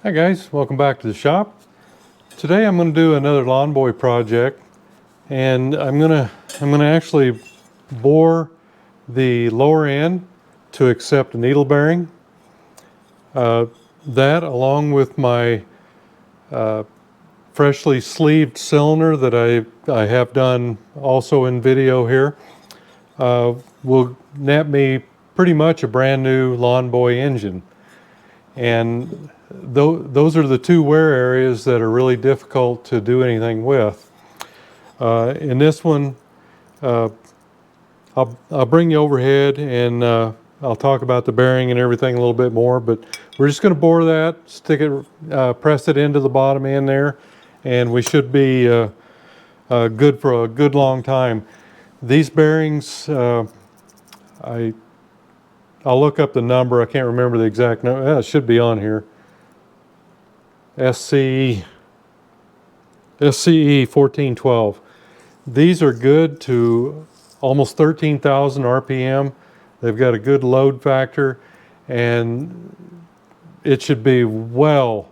Hi guys, welcome back to the shop. Today I'm going to do another lawn boy project, and I'm going to actually bore the lower end to accept a needle bearing. That along with my freshly sleeved cylinder that I have done also in video here will net me pretty much a brand new lawn boy engine. And those are the two wear areas that are really difficult to do anything with. In this one, I'll bring you overhead and I'll talk about the bearing and everything a little bit more, but we're just going to bore that, stick it, press it into the bottom end there, and we should be good for a good long time. These bearings, I'll look up the number. I can't remember the exact number. It should be on here. SCE 1412. These are good to almost 13,000 RPM. They've got a good load factor, and it should be well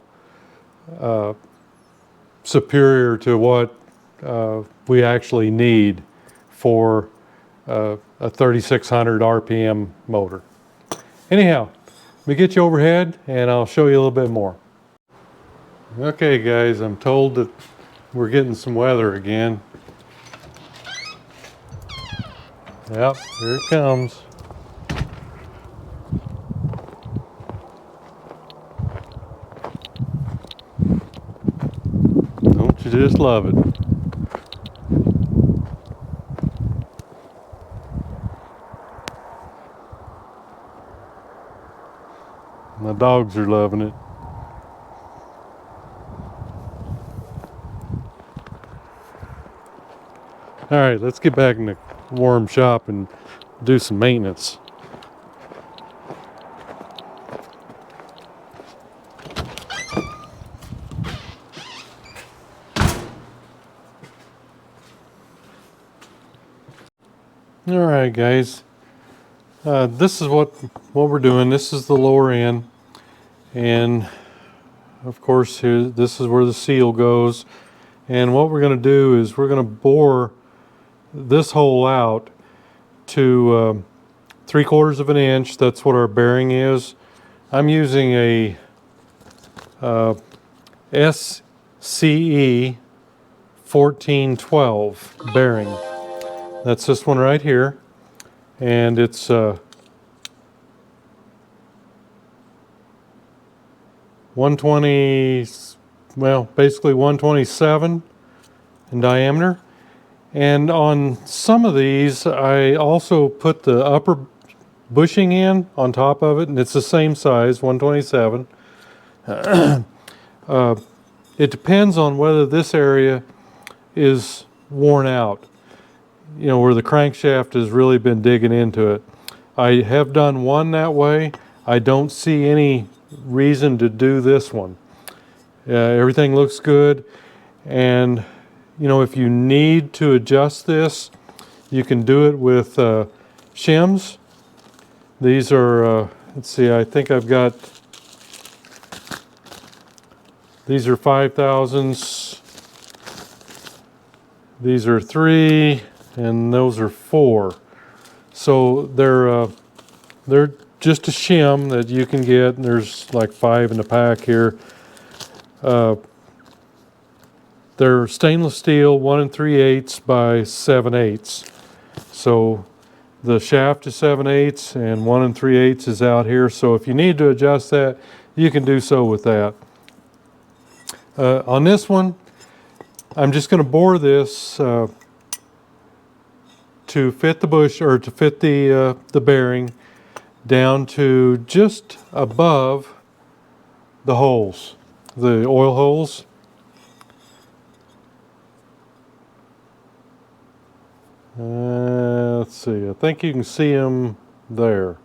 superior to what we actually need for a 3600 RPM motor. Anyhow, let me get you overhead and I'll show you a little bit more. Okay guys, I'm told that we're getting some weather again. Yep, here it comes. Don't you just love it? My dogs are loving it. All right, let's get back in the warm shop and do some maintenance. All right, guys. This is what we're doing. This is the lower end, and of course here this is where the seal goes. And what we're going to do is we're going to bore this hole out to 3/4 of an inch. That's what our bearing is. I'm using a SCE 1412 bearing. That's this one right here, and it's 120, well, basically 127 in diameter. And on some of these, I also put the upper bushing in on top of it, and it's the same size, 127. It depends on whether this area is worn out, you know, where the crankshaft has really been digging into it. I have done one that way. I don't see any reason to do this one. Everything looks good, and you know, if you need to adjust this, you can do it with shims. These are, let's see, I think I've got, these are 5,000s, these are 3, and those are 4. So they're just a shim that you can get, and there's like 5 in the pack here. They're stainless steel, 1 3/8 by 7/8. So the shaft is 7/8 and 1 3/8 is out here. So if you need to adjust that, you can do so with that. On this one, I'm just going to bore this to fit the bush, or to fit the bearing down to just above the holes, the oil holes. Let's see, I think you can see them there.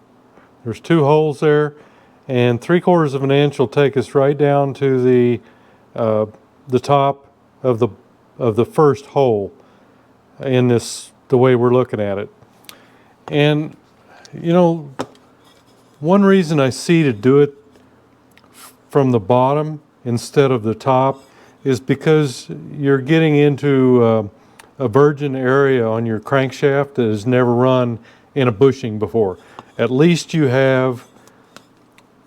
There's 2 holes there, and 3/4 of an inch will take us right down to the top of the first hole in this, the way we're looking at it. And you know, one reason I see to do it from the bottom instead of the top is because you're getting into a virgin area on your crankshaft that has never run in a bushing before. At least you have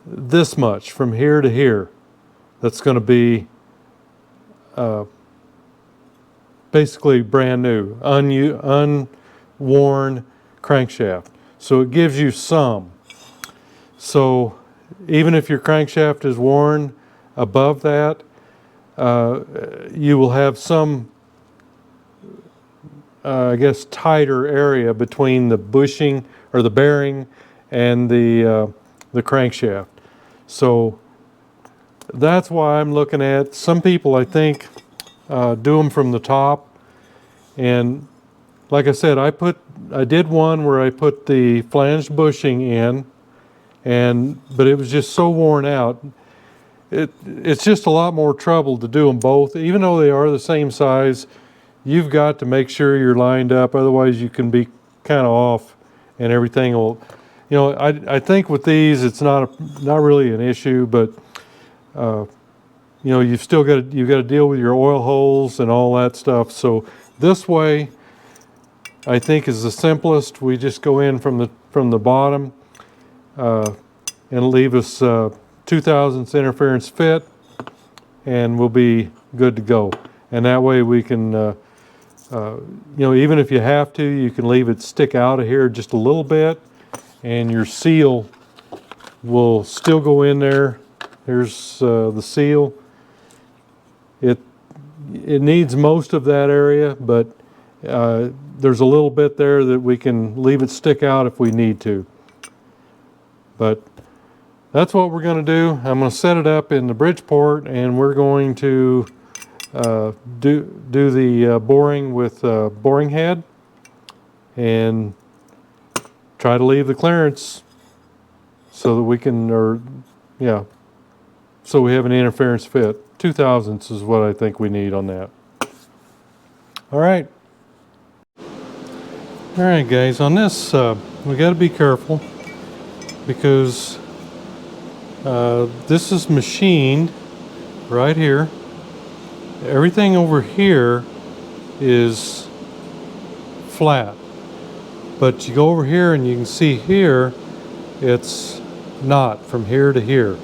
this much from here to here that's going to be basically brand new, unworn crankshaft. So it gives you some. So even if your crankshaft is worn above that, you will have some, I guess, tighter area between the bushing or the bearing and the crankshaft. So that's why I'm looking at, some people I think do them from the top. And like I said, I did one where I put the flanged bushing in, but it was just so worn out. It's just a lot more trouble to do them both. Even though they are the same size, you've got to make sure you're lined up, otherwise you can be kind of off and everything will, you know, I think with these it's not really an issue, but you know, you've got to deal with your oil holes and all that stuff. So this way I think is the simplest. We just go in from the bottom and leave us 2/1000 interference fit, and we'll be good to go. And that way we can, you know, even if you have to, you can leave it stick out of here just a little bit, and your seal will still go in there. Here's the seal. It needs most of that area, but there's a little bit there that we can leave it stick out if we need to. But that's what we're going to do. I'm going to set it up in the Bridgeport, and we're going to do the boring with boring head and try to leave the clearance so that we can, so we have an interference fit. 2/1000 is what I think we need on that. All right. All right, guys, on this, we got to be careful because this is machined right here. Everything over here is flat, but you go over here and you can see here it's not from here to here.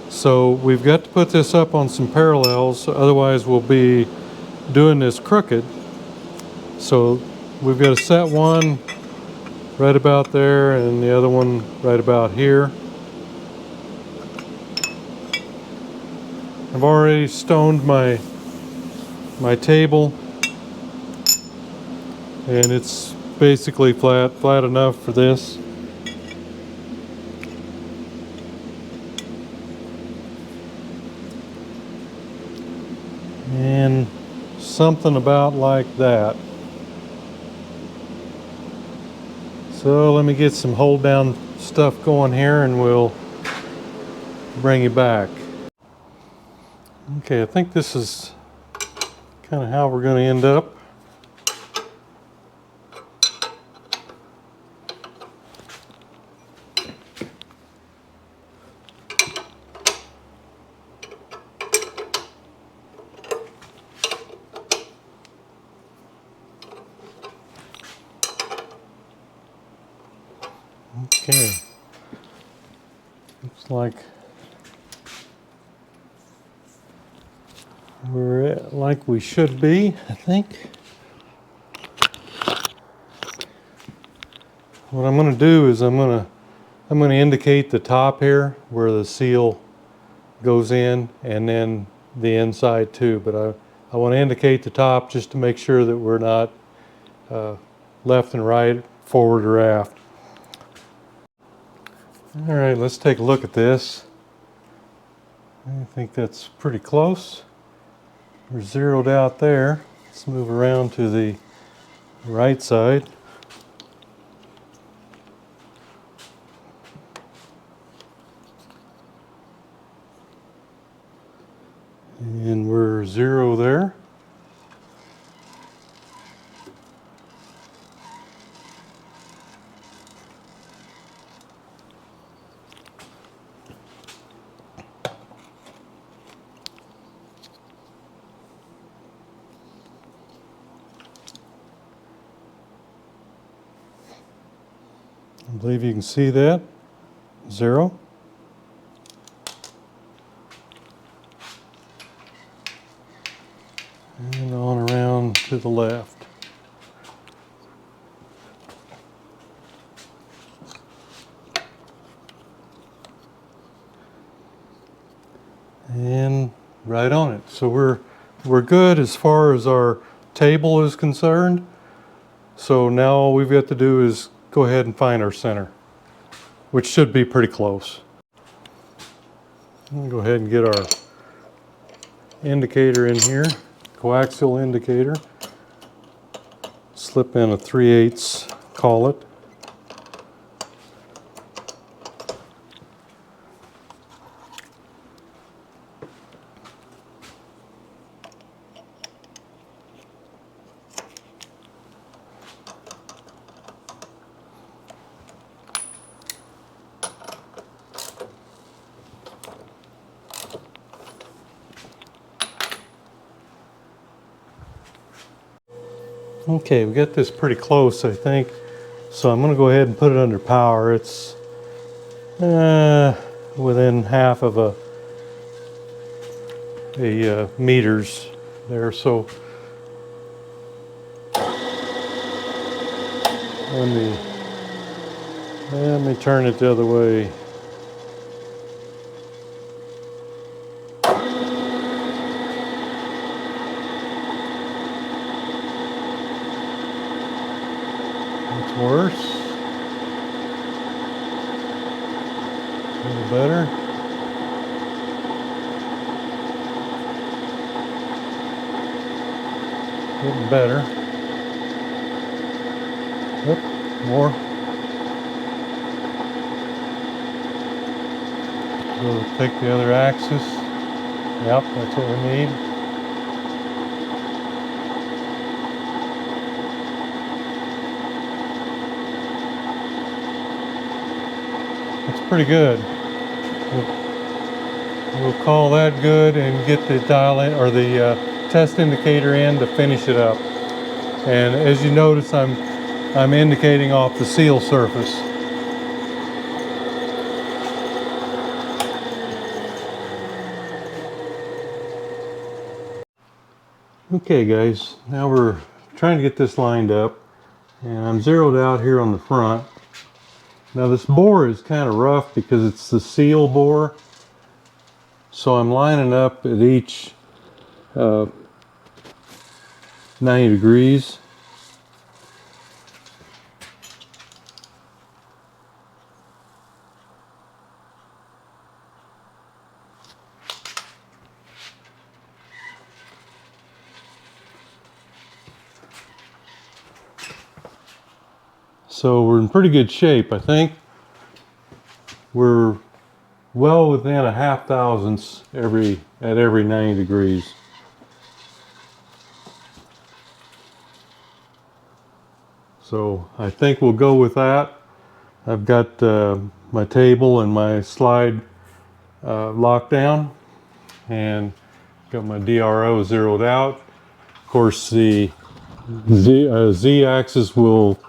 So we've got to put this up on some parallels, otherwise we'll be doing this crooked. So we've got to set one right about there and the other one right about here. I've already stoned my table, and it's basically flat enough for this. And something about like that. So let me get some hold down stuff going here and we'll bring you back. Okay, I think this is kind of how we're going to end up. Okay, looks like we're like we should be, I think. What I'm going to do is I'm going to indicate the top here where the seal goes in, and then the inside too. But I want to indicate the top just to make sure that we're not left and right, forward or aft. All right, let's take a look at this. I think that's pretty close. We're zeroed out there. Let's move around to the right side. And we're zero there. I believe you can see that. 0. And on around to the left. And right on it. So we're good as far as our table is concerned. So now all we've got to do is go ahead and find our center, which should be pretty close. Go ahead and get our indicator in here, coaxial indicator. Slip in a 3/8 collet. Okay, we got this pretty close, I think. So I'm going to go ahead and put it under power. It's within half of a meters there. So let me turn it the other way. That's worse. A little better. Getting better. Yep, more. We'll take the other axis. Yep, that's what we need. That's pretty good. We'll call that good and get the dial in, or the test indicator in to finish it up. And as you notice, I'm indicating off the seal surface. Okay guys, now we're trying to get this lined up, and I'm zeroed out here on the front. Now this bore is kind of rough because it's the seal bore, so I'm lining up at each 90 degrees. So we're in pretty good shape, I think. We're well within a half thousandths at every 90 degrees. So I think we'll go with that. I've got my table and my slide locked down, and got my DRO zeroed out. Of course, the Z-axis will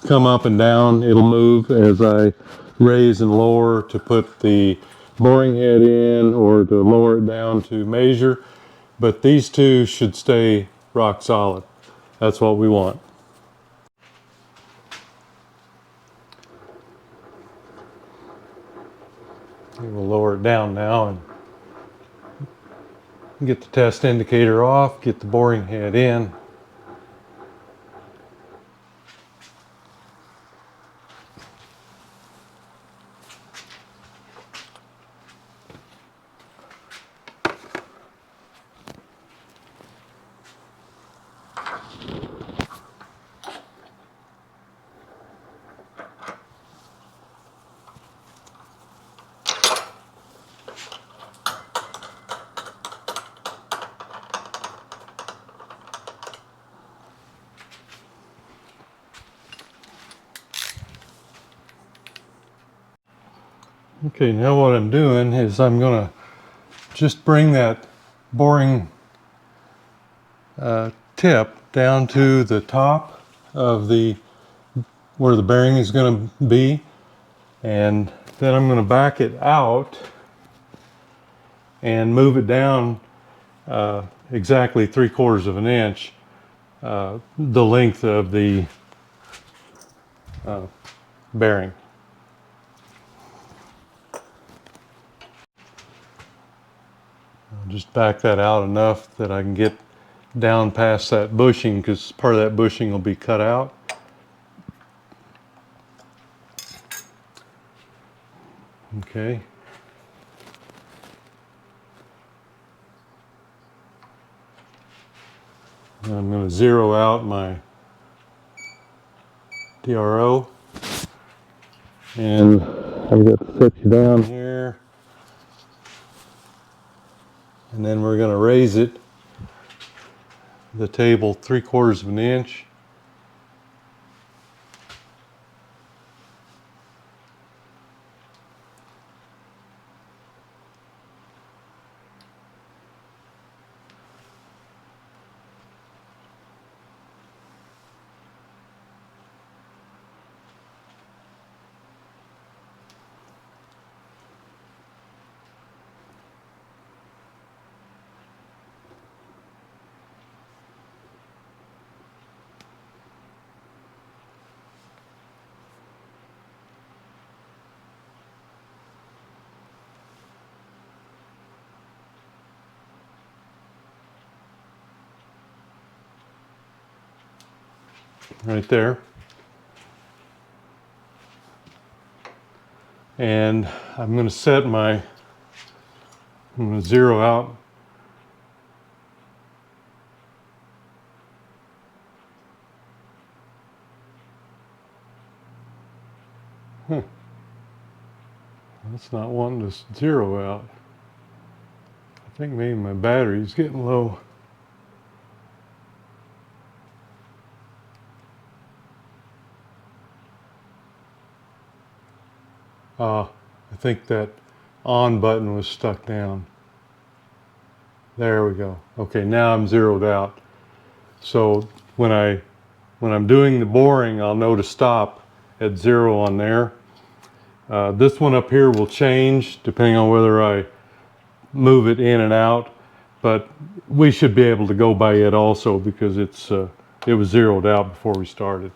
come up and down. It'll move as I raise and lower to put the boring head in or to lower it down to measure. But these two should stay rock solid. That's what we want. We'll lower it down now and get the test indicator off, get the boring head in. Okay, now what I'm doing is I'm going to just bring that boring tip down to the top of the where the bearing is going to be, and then I'm going to back it out and move it down exactly 3/4 of an inch, the length of the bearing. I'll just back that out enough that I can get down past that bushing, because part of that bushing will be cut out. Okay. And I'm going to zero out my DRO. And I'm going to set you down here. And then we're going to raise it, the table, 3/4 of an inch. Right there. And I'm going to set my, I'm going to zero out That's not wanting to zero out. I think maybe my battery's getting low. I think that on button was stuck down. There we go. Okay, now I'm zeroed out. So when I'm doing the boring, I'll know to stop at 0 on there. This one up here will change depending on whether I move it in and out, but we should be able to go by it also because it was zeroed out before we started.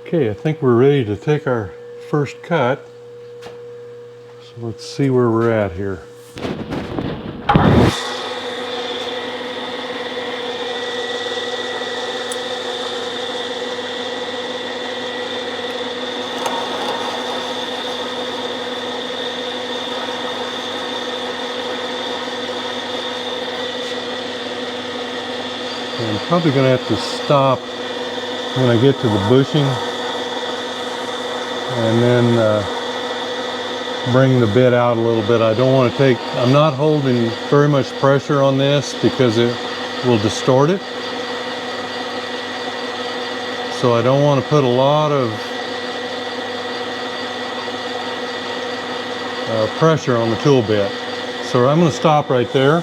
Okay, I think we're ready to take our first cut. So let's see where we're at here. I'm probably going to have to stop when I get to the bushing and then bring the bit out a little bit. I don't want to I'm not holding very much pressure on this because it will distort it. So I don't want to put a lot of pressure on the tool bit. So I'm going to stop right there.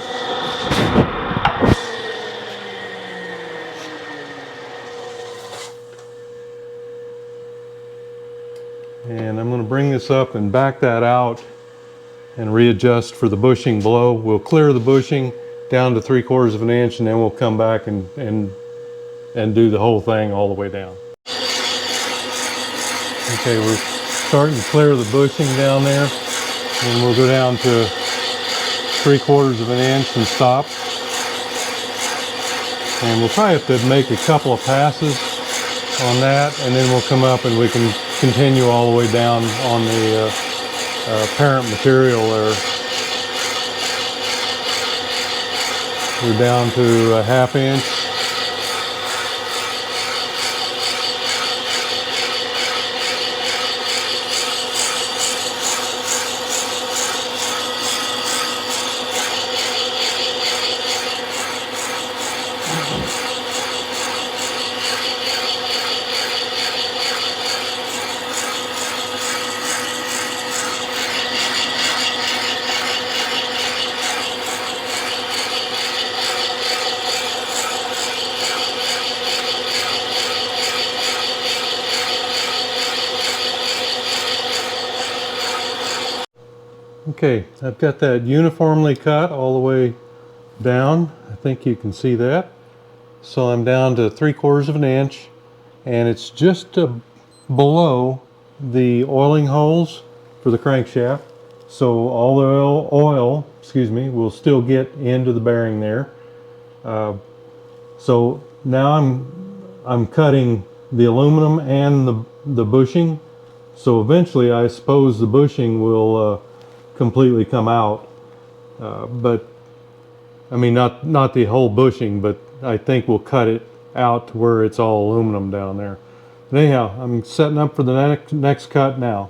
And I'm going to bring this up and back that out and readjust for the bushing below. We'll clear the bushing down to 3/4 of an inch, and then we'll come back and do the whole thing all the way down. Okay, we're starting to clear the bushing down there, and we'll go down to 3/4 of an inch and stop. And we'll probably have to make a couple of passes on that, and then we'll come up and we can continue all the way down on the parent material there. We're down to a 1/2 inch. Okay, I've got that uniformly cut all the way down. I think you can see that. So I'm down to 3/4 of an inch, and it's just below the oiling holes for the crankshaft. So all the oil, excuse me, will still get into the bearing there. So now I'm cutting the aluminum and the bushing. So eventually, I suppose the bushing will completely come out, but I mean not the whole bushing, but I think we'll cut it out to where it's all aluminum down there. But anyhow, I'm setting up for the next cut now.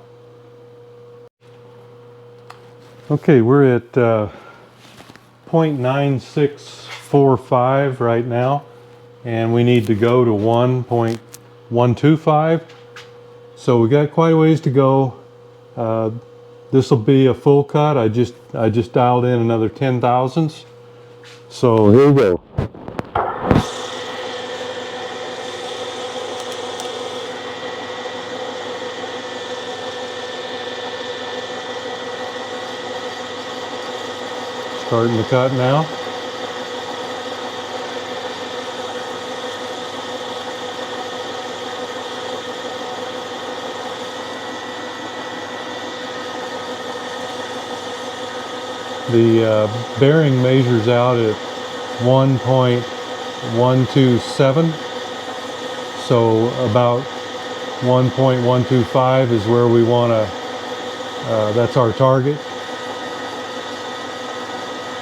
Okay, we're at 0.9645 right now, and we need to go to 1.125. So we got quite a ways to go. This will be a full cut. I just dialed in another 10 thousandths. So here we go. Starting the cut now. The bearing measures out at 1.127, so about 1.125 is where we want to, that's our target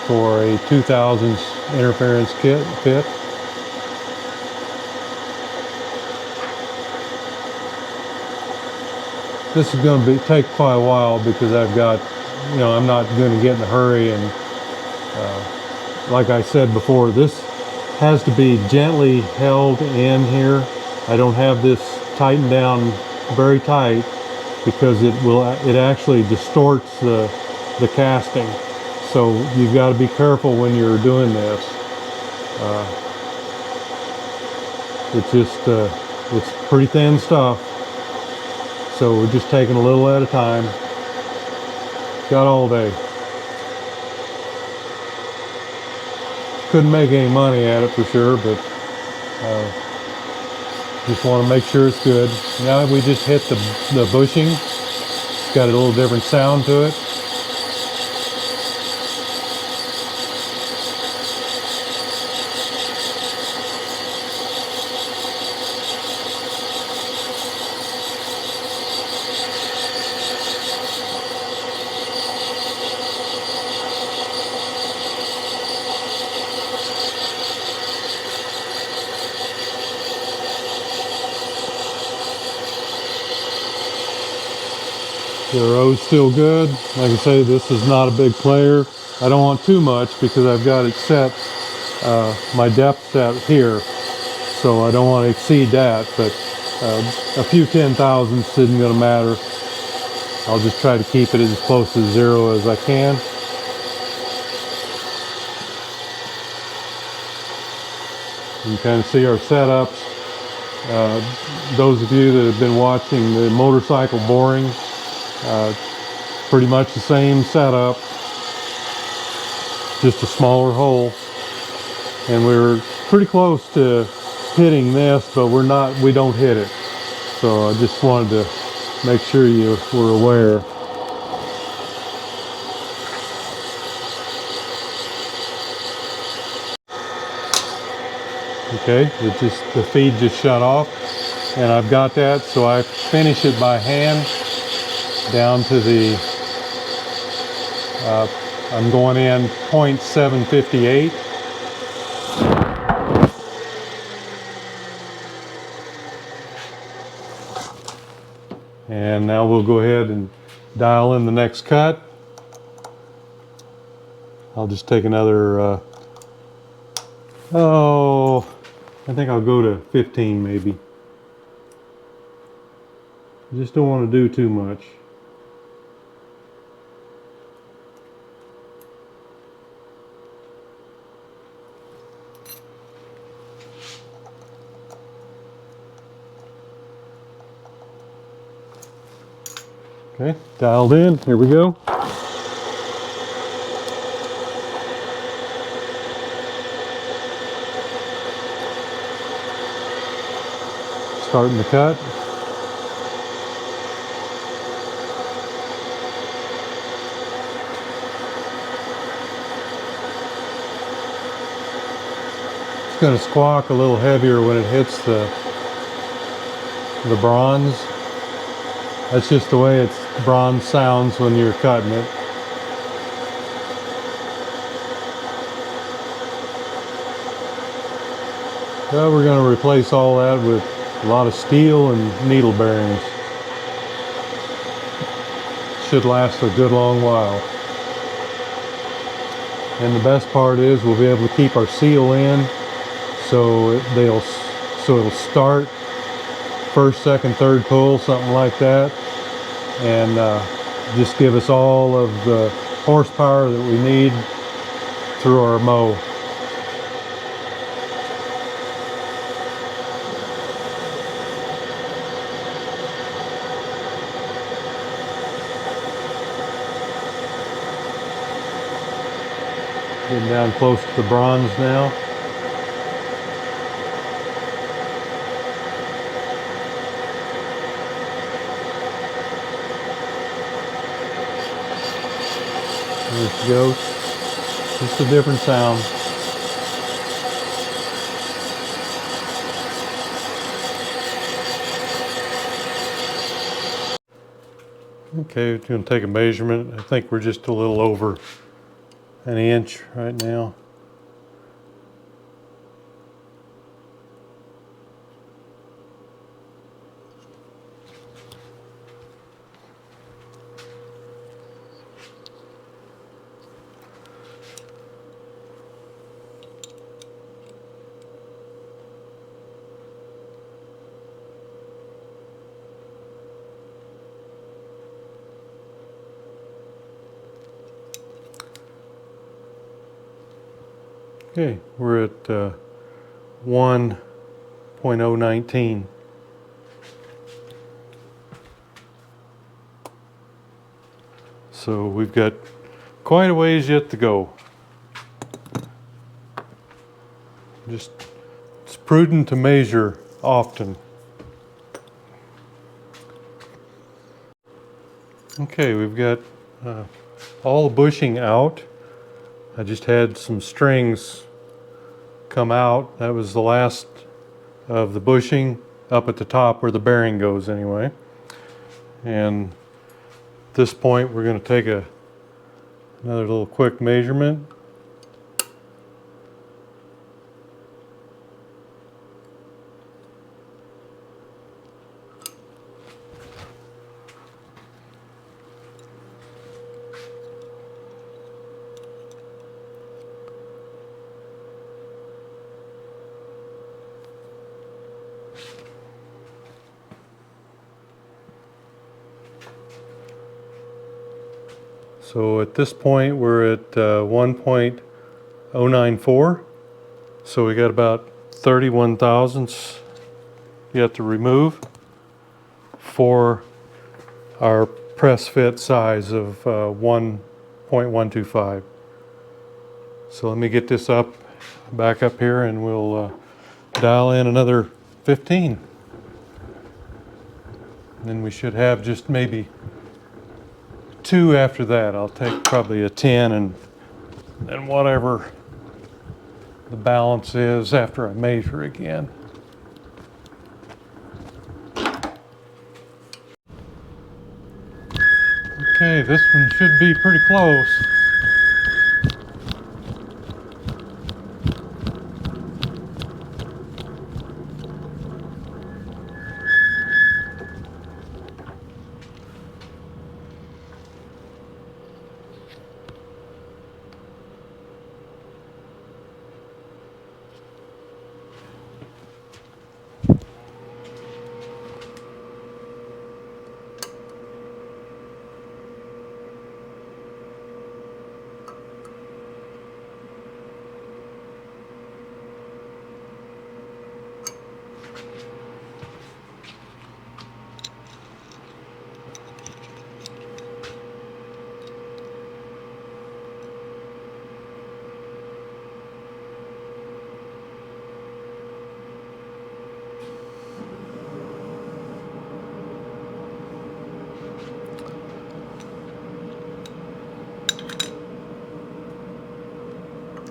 for a 2000s interference fit. This is going to take quite a while because I've got, I'm not going to get in a hurry, and like I said before, this has to be gently held in here. I don't have this tightened down very tight because it actually distorts the casting. So you've got to be careful when you're doing this. It's pretty thin stuff. So we're just taking a little at a time. Got all day. Couldn't make any money at it for sure, but just want to make sure it's good. Now we just hit the bushing. It's got a little different sound to it. The row's still good. Like I say, this is not a big player. I don't want too much because I've got it set, my depth set here. So I don't want to exceed that, but a few 10 thousandths isn't going to matter. I'll just try to keep it as close to zero as I can. You can kind of see our setups. Those of you that have been watching the motorcycle boring, pretty much the same setup, just a smaller hole. And we were pretty close to hitting this, but we don't hit it. So I just wanted to make sure you were aware. Okay, the feed just shut off, and I've got that, so I finish it by hand down to the, I'm going in 0.758. And now we'll go ahead and dial in the next cut. I'll just take another, I think I'll go to 15 maybe. I just don't want to do too much. Okay, dialed in, here we go. starting the cut. It's going to squawk a little heavier when it hits the bronze. That's just the way its bronze sounds when you're cutting it. Well, we're going to replace all that with a lot of steel and needle bearings. Should last a good long while. And the best part is we'll be able to keep our seal in, so it'll start first, second, third pull, something like that, and just give us all of the horsepower that we need through our mow. Getting down close to the bronze now. There she goes. Just a different sound. Okay, we're going to take a measurement. I think we're just a little over an inch right now. Okay, we're at 1.019. So we've got quite a ways yet to go. Just, it's prudent to measure often. Okay, we've got all the bushing out. I just had some strings come out. That was the last of the bushing up at the top where the bearing goes anyway. And at this point we're going to take another little quick measurement. So at this point we're at 1.094. So we got about 31 thousandths yet to remove for our press fit size of 1.125. So let me get this back up here, and we'll dial in another 15. And then we should have just maybe 2 after that. I'll take probably a 10 and whatever the balance is after I measure again. Okay, this one should be pretty close.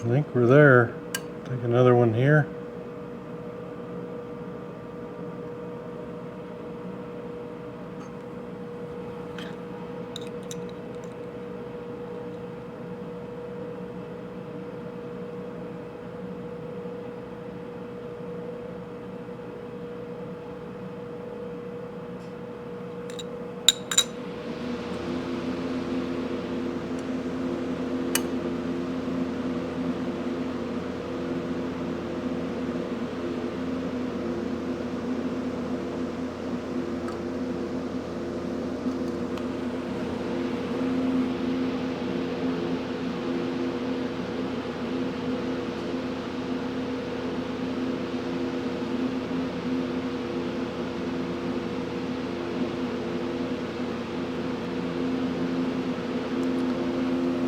I think we're there. Take another one here.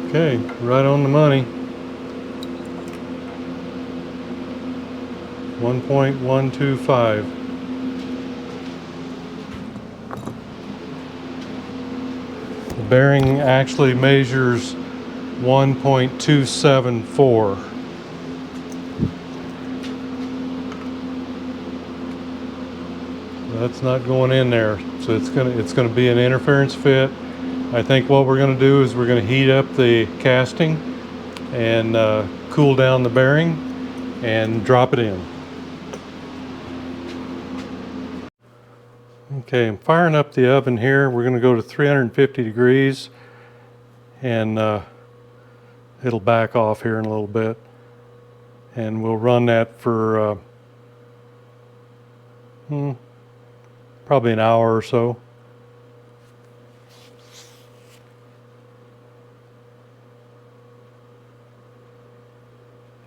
Okay, right on the money. 1.125. The bearing actually measures 1.274. That's not going in there, so it's gonna be an interference fit. I think what we're gonna do is we're gonna heat up the casting and cool down the bearing and drop it in. Okay, I'm firing up the oven here. We're gonna go to 350 degrees and it'll back off here in a little bit. And we'll run that for probably an hour or so.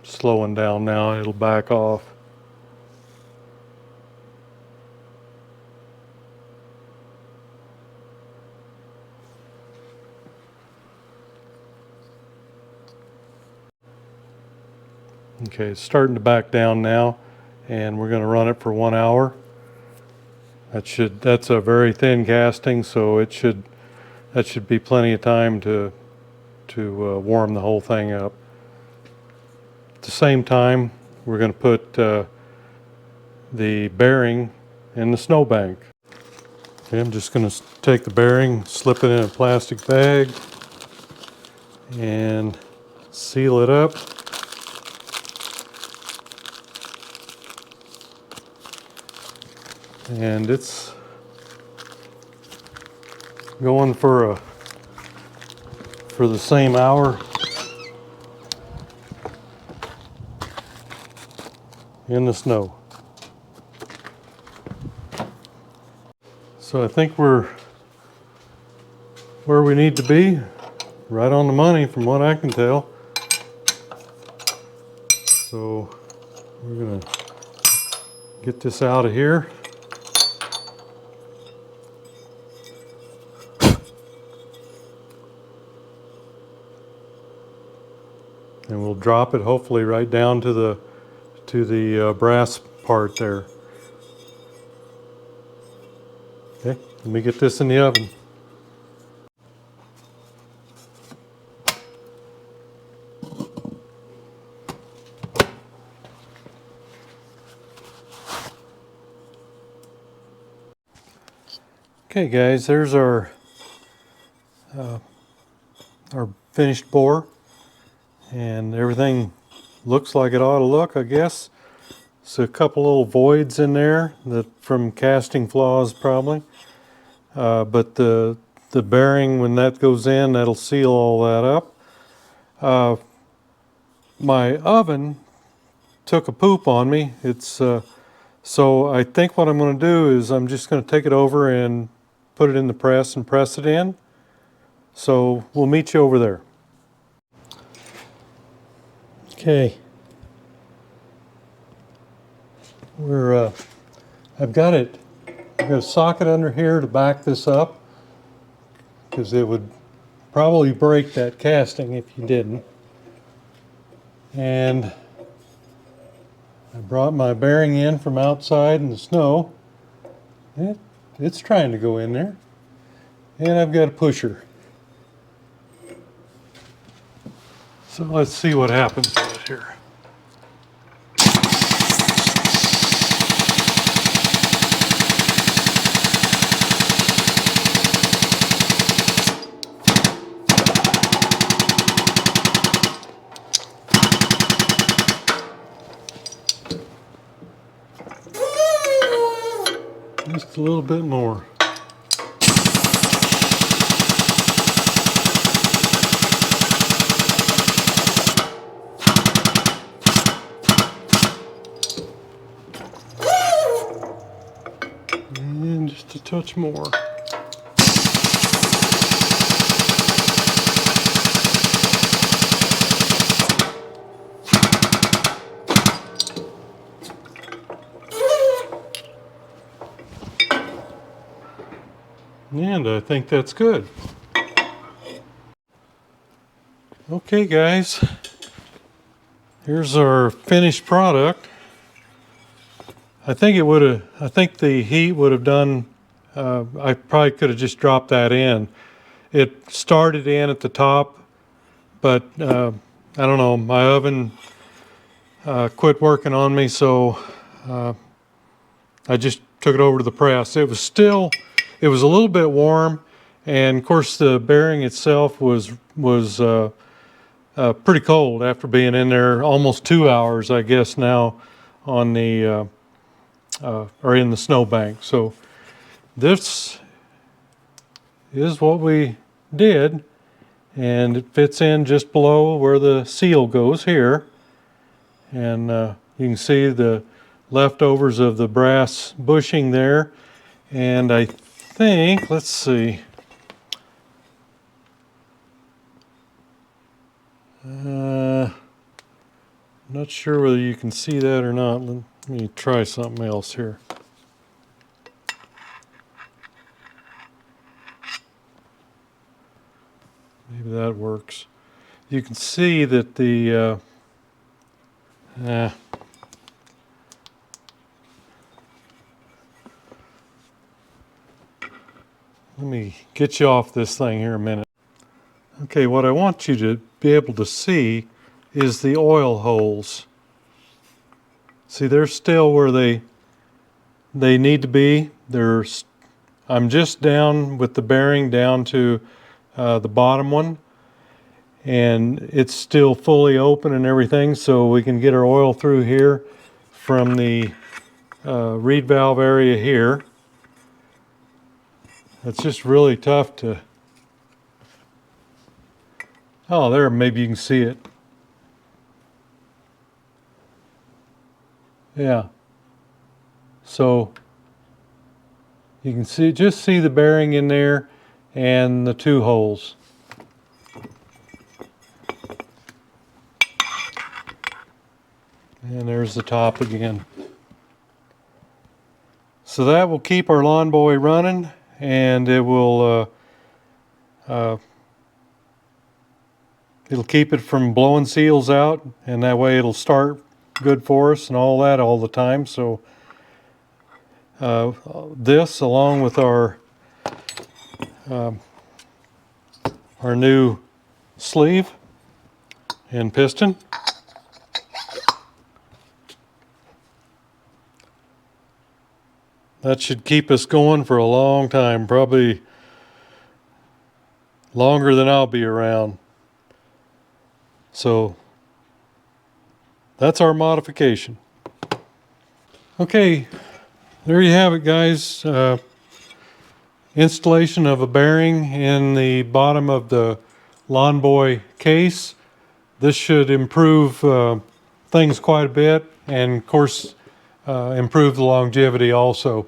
Slowing down now, it'll back off. Okay, it's starting to back down now, and we're going to run it for 1 hour. That's a very thin casting, so that should be plenty of time to warm the whole thing up. At the same time, we're going to put the bearing in the snowbank. Okay, I'm just going to take the bearing, slip it in a plastic bag, and seal it up. And it's going for the same hour in the snow. So I think we're where we need to be, right on the money from what I can tell. So we're gonna get this out of here. And we'll drop it hopefully right down to the brass part there. Okay, let me get this in the oven. Okay guys, there's our finished bore, and everything looks like it ought to look, I guess. So a couple little voids in there that from casting flaws probably, but the bearing, when that goes in, that'll seal all that up. My oven took a poop on me. So I think what I'm going to do is I'm just going to take it over and put it in the press and press it in. So we'll meet you over there. Okay. I've got a socket under here to back this up, because it would probably break that casting if you didn't. And I brought my bearing in from outside in the snow. It's trying to go in there. And I've got a pusher. So let's see what happens with it here. Just a little bit more. And just a touch more. And I think that's good. Okay guys, here's our finished product. I think the heat would have done, I probably could have just dropped that in. It started in at the top, but I don't know, my oven quit working on me, so I just took it over to the press. It was a little bit warm, and of course the bearing itself was pretty cold after being in there almost 2 hours, I guess now, on the or in the snowbank. So this is what we did, and it fits in just below where the seal goes here, and you can see the leftovers of the brass bushing there. And I think, let's see, not sure whether you can see that or not. Let me try something else here. Maybe that works. You can see that the let me get you off this thing here a minute. Okay, what I want you to be able to see is the oil holes. See, they're still where they need to be. I'm just down with the bearing down to the bottom one, and it's still fully open and everything, so we can get our oil through here from the reed valve area here. It's just really tough to... Oh, there, maybe you can see it. Yeah. So you can just see the bearing in there and the two holes. And there's the top again. So that will keep our lawn boy running, and it will it'll keep it from blowing seals out, and that way it'll start good for us and all that all the time. So this, along with our new sleeve and piston, that should keep us going for a long time, probably longer than I'll be around. So that's our modification. Okay, there you have it, guys. Installation of a bearing in the bottom of the Lawn Boy case. This should improve things quite a bit, and of course improve the longevity also.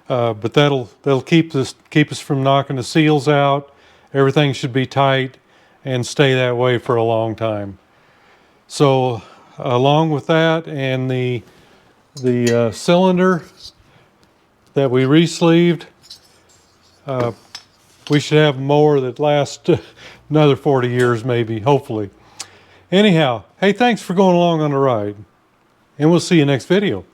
But that'll keep us from knocking the seals out. Everything should be tight and stay that way for a long time. So along with that, and the cylinder that we re-sleeved, we should have a mower that lasts another 40 years maybe, hopefully. Anyhow, hey, thanks for going along on the ride, and we'll see you next video.